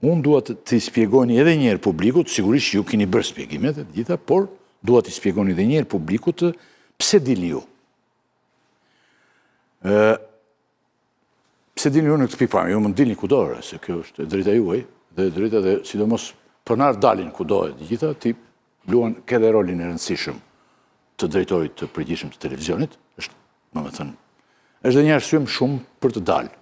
unë duhet të i spjegoni edhe njerë publikut, sigurisht ju keni bërë spjegimet e gjitha, por duhet të i spjegoni edhe njerë publikut pse dilni ju. Pse dilni ju në këtë pikpamje, ju më dilni kudore, se kjo është drejta juaj, dhe drejta dhe sidomos pronar dalin kudo e gjitha, ti luan këdhe rolin e rëndësishëm të drejtorit të përgjithshëm të televizionit, është, më me thënë, është dhe një arsyem shumë për të dalë.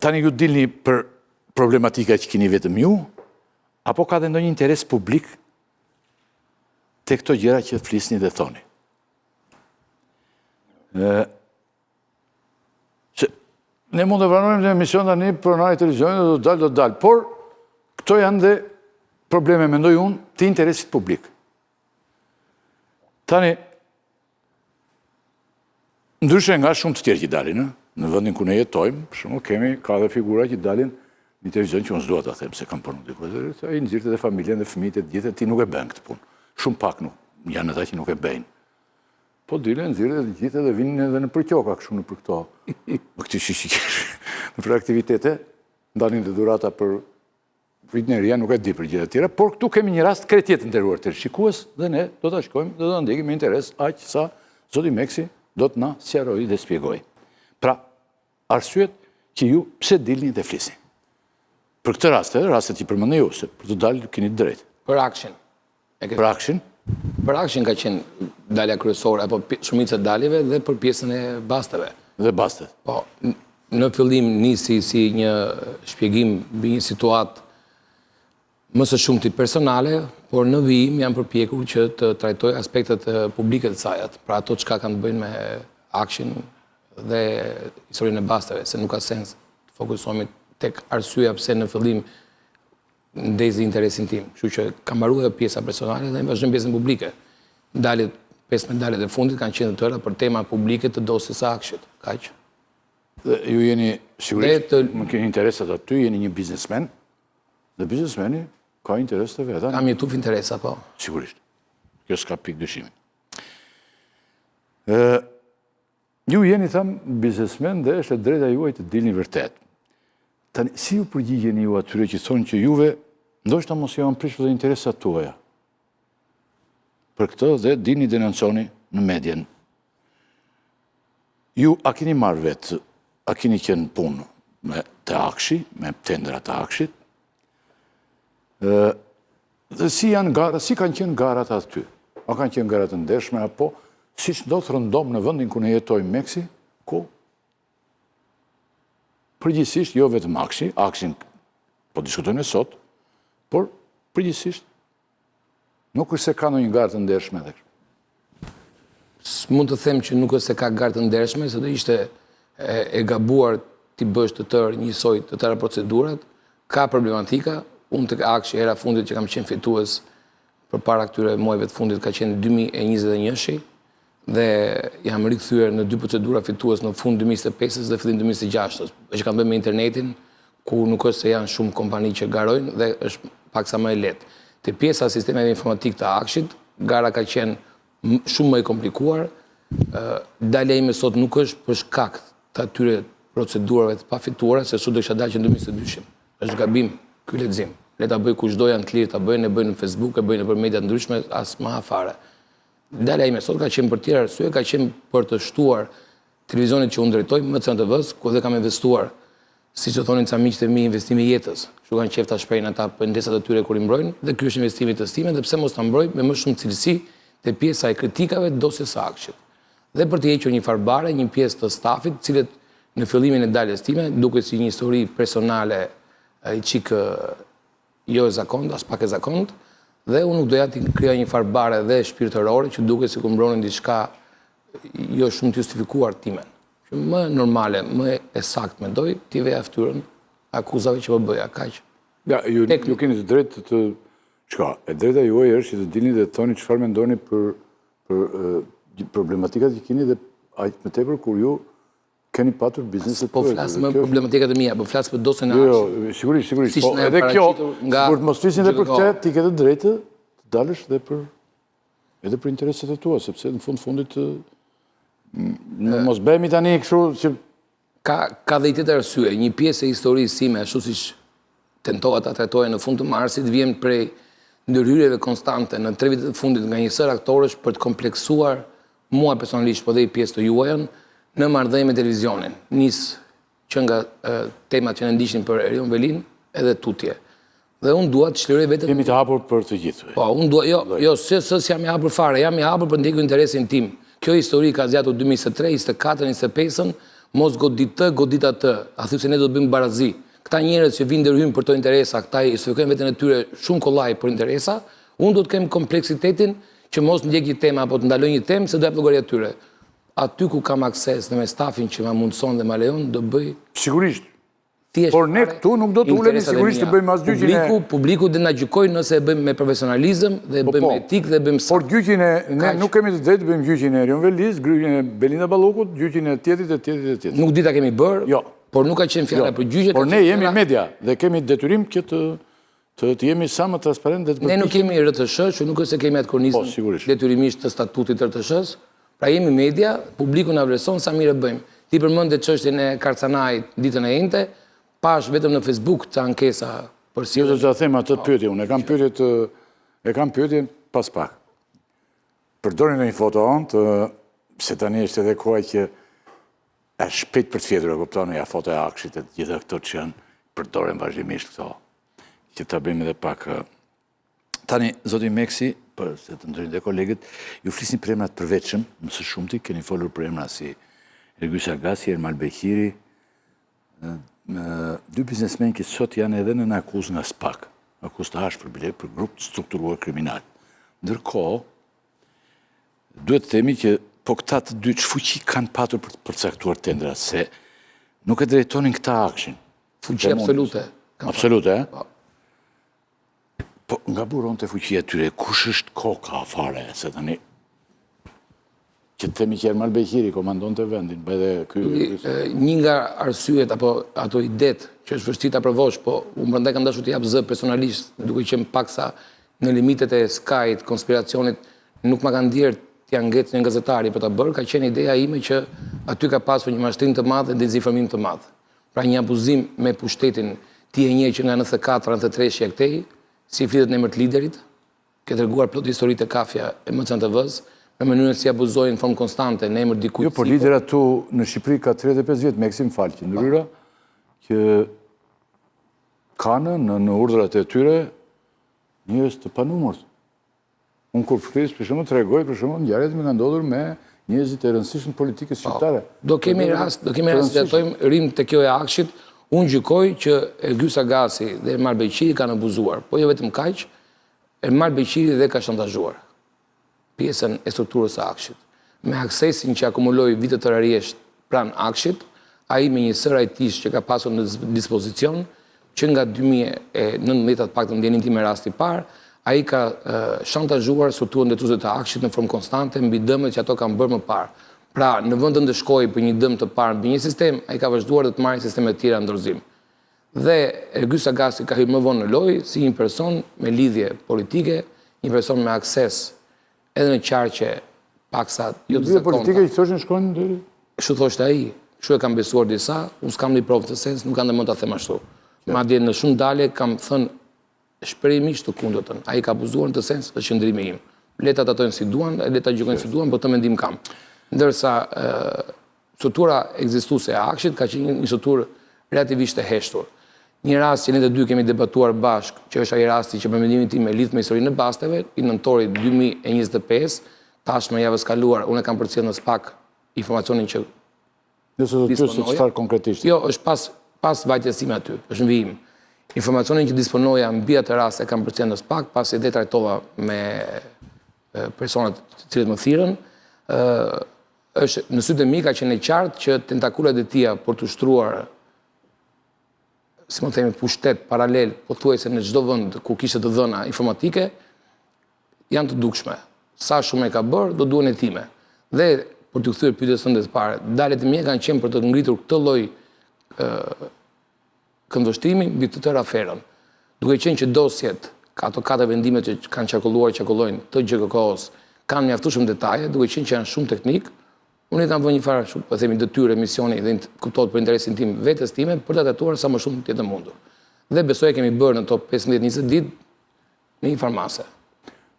Tani ju dilni për problematika që keni vetëm ju, apo ka dhe ndonjë interes publik të këto gjëra që flisni dhe thoni? Ne mund të pranojmë në emision të një pronari televizionit do të dalë, por këto janë dhe probleme, mendoj unë, të interesit publik. Tani, ndryshe nga shumë të tjerë që dalin, në vëndin ku ne jetojmë, për shumë kemi, ka dhe figura që dalin një televizion që unë s'dua të them se kam përnu diku, i nëzirët edhe familjen dhe fëmijët e gjithë, ti nuk e bën këtë punë. Shumë pak nuk, janë ata që nuk e bëjnë. Po dile nëzirët e gjithë edhe vinin edhe në përqoka, këshu në për këto, më këti shishikesh, në për aktivitete, ndalin dhe durata për fritneria, nuk e di për gjithë tjera, por këtu kemi një rast kretjet të nderuar të shikues dhe ne do të shkojmë dhe do të ndjekim me interes aq sa Zoti Meksi do të na sqarojë dhe shpjegojë. Pra, arsyet që ju pse dilni dhe flisni. Për këtë rastet që përmendë ju, se për të dalë keni drejt. Për akshin. Për akshin? Për akshin ka qenë dalja kryesore, apo shumica dalive dhe për pjesën e basteve. Dhe bastet. Po, në fillim nisi si një shpjegim mbi një situatë më së shumti personale, por në vijim janë përpjekur që të trajtoj aspektet publike të sajat, pra ato çka kanë të bëjnë me akshin dhe historinë e basteve, se nuk ka sens të fokusohemi tek arsyeja pse në fillim ndezi interesin tim. Kështu që kam mbaruar edhe pjesa personale dhe vazhdojmë pjesën publike. Dalet 15 dalet e fundit kanë qenë të tëra për tema publike të dosjes së akshit. Kaq. Dhe ju jeni sigurisht më keni interesat aty, jeni një biznesmen, dhe biznesmeni ka interes të veta. Kam jetuf interesa, po. Sigurisht. Kjo s'ka pikë dyshimi. Ju jeni, thamë, biznesmen dhe është e drejta juaj të dilni vërtet. Tani, si ju përgjigjeni ju atyre që thonë që juve, ndoshta mos janë prishur dhe interesat tuaja. Për këtë dhe dilni denonconi në medjen. Ju, a keni marrë vetë, a keni qenë punë me të akshi, me tendera të akshit, dhe si kanë qenë garat aty? A kanë qenë garat të ndershme, apo si që ndodhë rëndom në vëndin ku ne jetojmë Meksi, ku përgjithsisht jo vetëm akshin po diskutojnë e sot, por përgjithsisht nuk është se ka në një garë të ndershme dhe. Mund të them që nuk është se ka garë të ndershme, se do ishte e gabuar t'i bësh të tërë njësoj të tëra procedurat, ka problematika. Unë të akshi era fundit që kam qenë fitues për para këtyre muajve të fundit ka qenë 2021 dhe jam rikthyer në 2 procedura fitues në fund 2025 dhe fillim 2026, që kam bërë me internetin, ku nuk është se janë shumë kompani që garojnë dhe është paksa më e lehtë. Te pjesa e sistemeve informatik të akshit, gara ka qenë shumë më e komplikuar. Dalja ime sot nuk është për shkak të atyre procedurave të pafituara, se sot do isha dalë që në 2022. Është gabim ky lexim. Le ta bëj kushdo janë të lirë ta bëjnë, e bëjnë në Facebook, e bëjnë nëpër media ndryshme, as më afare. Dalja ime sot ka qenë për tjerë arsye, ka qenë për të shtuar televizionit që unë drejtoj, MCN TV-s, ku dhe kam investuar, siç e thonin ca miqtë e mi, investimi i jetës. Kështu kanë qejf ta shprehin ata pëndesat e tyre kur i mbrojnë, dhe ky është investimi të time, dhe pse mos ta mbroj me më shumë cilësi te pjesa e kritikave të dosjes së akshit. Dhe për të hequr një farbare, një pjesë të stafit, cilët në fillimin e daljes time, duket si një histori personale i çik jo e zakont, as pak e zakont, dhe unë nuk doja t'i krija një farbare dhe shpirtërore që duket si kur mbronin diçka jo shumë të justifikuar timen. Që më normale, më e sakt mendoj, t'i veja ftyrën akuzave që po bëja, kaq. Ja, ju keni të drejtë të çka? E drejta juaj është që të dilni dhe të thoni çfarë mendoni për problematikat që keni dhe aq më tepër kur ju keni patur bizneset po flas më problematikat e mia, po flas për dosjen e akshit. Jo, sigurisht. Po edhe kjo, kur të mos flisni edhe për këtë, ti ke të drejtë të dalësh edhe për interesat e tua, sepse në fundit mos bëhemi tani kështu që Ka dhe i tjetër arsye. Një pjesë e historisë sime, ashtu siç tentova ta tretoja në fund të marsit, vjen prej ndërhyrjeve konstante në 3 vitet e fundit nga një sër aktorësh për të kompleksuar mua personalisht, po dhe i pjesë të juajën, në marrëdhënie me televizionin. Nis që nga temat që ne ndiqnin për Erion Velin edhe tutje. Dhe unë dua të çliroj vetëm. Jemi të hapur për të gjithë. Po, unë dua, jo, s'jam i hapur fare, jam i hapur për ndjekur interesin tim. Kjo histori ka zgjatur 2023, 24, 25-ën, mos godit atë. A thyu se ne do të bëjmë barazi. Këta njerëz që vinë ndërhyjnë për to interesa, këta i sfidojnë veten e tyre shumë kollaj për interesa, unë do të kem kompleksitetin që mos ndjek një temë apo të ndaloj një temë se do jap llogari atyre. Aty ku kam akses në me stafin që ma mundson dhe ma lejon, do bëj. Sigurisht. Por ne këtu nuk do të ulemi sigurisht të bëjmë as gjyqin e... Publiku dhe na gjykoj nëse e bëjmë me profesionalizëm dhe e bëjmë me etikë dhe e bëjmë sa. Por gjyqin e... Ne nuk kemi të drejtë të bëjmë gjyqin e Erion Velis, gjyqin e Belinda Ballokut, gjyqin e tjetrit. Nuk di ta kemi bërë, jo. Por nuk ka qenë fjala për gjyqet. Por ne jemi media dhe kemi detyrim që të jemi sa më transparent dhe të përpiqemi. Ne nuk kemi RTS, që nuk është se kemi atë kornizëm detyrimisht të statutit të RTS-s. Pra jemi media, publiku na vlerëson sa mirë bëjmë. Ti përmendë çështjen e Karcanait ditën e njëjtë, pash vetëm në Facebook të ankesa për si... Jo të të them atë pyetje, unë e kam pyetje pas pak. Përdorin në një fotoant, se tani është edhe koha që e shpejt për të fjetur, e kuptoni, ja foto e Akshit e gjitha këto që janë, përdorin vazhdimisht këto, që ta bëjmë edhe pak... Tani, zoti Meksi, për se të ndërrin dhe kolegët, ju flisni për emrat përveçëm, mësë shumëti, keni folur për emra si Ergyes Agasi, Ermal Beqiri, dy biznesmen që sot janë edhe në akuzë nga SPAK, akuzë të hashë për bilet për grup të strukturuar kriminal. Ndërkohë, duhet të themi që po këta të dy çfuqi kanë patur për të përcaktuar tendra, se nuk e drejtonin këta akshin. Fuqi absolute. Absolute, e? Po nga buron të fuqia tyre, kush është koka fare, se tani që të temi që Ermal Beqiri komandon të vendin, bëjde ky... Një nga arsyet apo ato idet që është vështirë ta provosh, po unë prandaj kam dashur të jap zë personalisht, duke qenë paksa në limitet e skajit, konspiracionit, nuk ma kanë ndjerë t'ja ngecë një gazetari për ta bërë, ka qenë ideja ime që aty ka pasur një mashtrim të madh dhe dezinformim të madh. Pra një abuzim me pushtetin, ti e njeh që nga 94-93 e këtej, si flitet në emër të liderit, ke treguar plot historitë e Kafja e MCN TV-s, me mënyrën si abuzojnë në formë konstante në emër dikujt. Jo, por liderat tu në Shqipëri ka 35 vjetë, Meksim falë, që ndryra, që kanë në urdhrat e tyre njërës të panumërt. Unë kur flisë, për shumë të regoj, për shumë ngjarjet me ka ndodhur me njerëzit e rëndësishëm politikës shqiptare. Do kemi rast të atojmë rrim të kjo e Akshit, unë gjykoj që Ergyes Agasi dhe Ermal Beqiri kanë abuzuar, po jo vetëm kaq, Ermal Beqiri dhe ka shantazhuar pjesën e strukturës së Akshit. Me aksesin që akumuloi vitet të rarjesht pranë Akshit, ai me një sër IT-sh që ka pasur në dispozicion, që nga 2019 të paktën ndjenin ti me rasti parë, ai ka shantazhuar strukturën detyrose të Akshit në formë konstante mbi dëmet që ato kanë bërë më parë. Pra, në vend të ndeshkojë për një dëm të parë mbi një sistem, ai ka vazhduar të marrë sisteme të tjera ndorëzim. Dhe Ergyes Agasi ka hyrë më vonë në lojë si një person me lidhje politike, një person me akses edhe në qarqe paksa jo të zakonta. Politike i thoshin shkojnë deri? Kështu thoshte ai, kështu e kam besuar disa, unë s'kam një provë të sens, nuk kam dhe mund ta them ashtu. Madje në shumë dalje kam thënë shperimisht të kundërtën. Ai ka abuzuar në të sens të qëndrimi im. Le ta tatojnë si duan, le ta gjykojnë si duan, por të mendim kam. Ndërsa struktura ekzistuese e Akshit ka qenë një strukturë relativisht e heshtur. Një rast që ne të dy kemi debatuar bashkë, që është ai rasti që për mendimin tim me lidh me historinë e Basteve, i nëntorit 2025, tashmë javës kaluar, unë e kam përcjellë në SPAK informacionin që nëse do të pyes se çfarë konkretisht. Jo, është pas vajtjes time aty, është në vijim. Informacionin që disponoja mbi atë rast e kam përcjellë në SPAK, pasi dhe trajtova me personat të cilët më thirrën, është në sytë e mi ka qenë e qartë që tentakulat e tia për të shtruar si më themi, pushtet paralel, po thuajse në çdo vend ku kishte të dhëna informatike, janë të dukshme. Sa shumë e ka bërë, do duhen e time. Dhe, për t'u kthyer pyetjes së parë, daljet e mia kanë qenë për të ngritur këtë lloj këndvështrimi mbi të tërë aferën. Duke qenë që dosjet, ato 4 vendimet që kanë qarkullojnë të GKK-s, kanë mjaftueshëm detaje, duke qenë që janë shumë teknik, Unë kam vënë një farë, po themi, detyrë misioni dhe kuptohet për interesin tim vetes time për ta tatuar sa më shumë të jetë mundur. Dhe besoj kemi bërë në top 15-20 ditë në një farmase.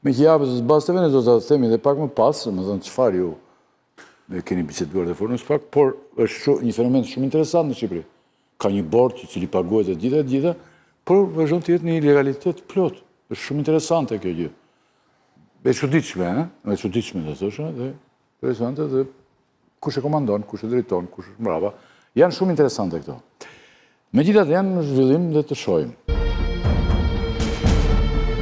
Me që japës së zbasteve, ne do të themi dhe pak më pas, më thënë çfarë ju me keni biseduar dhe fornus pak, por është një fenomen shumë interesant në Shqipëri. Ka një bord i cili paguhet e gjitha, por vazhdon të jetë një ilegalitet plot. Është shumë interesante kjo gjë. E çuditshme, e çuditshme do thosha, dhe interesante dhe kush e komandon, kush e drejton, kush është mbrapa. Janë shumë interesante këto. Megjithatë janë në zhvillim dhe të shohim.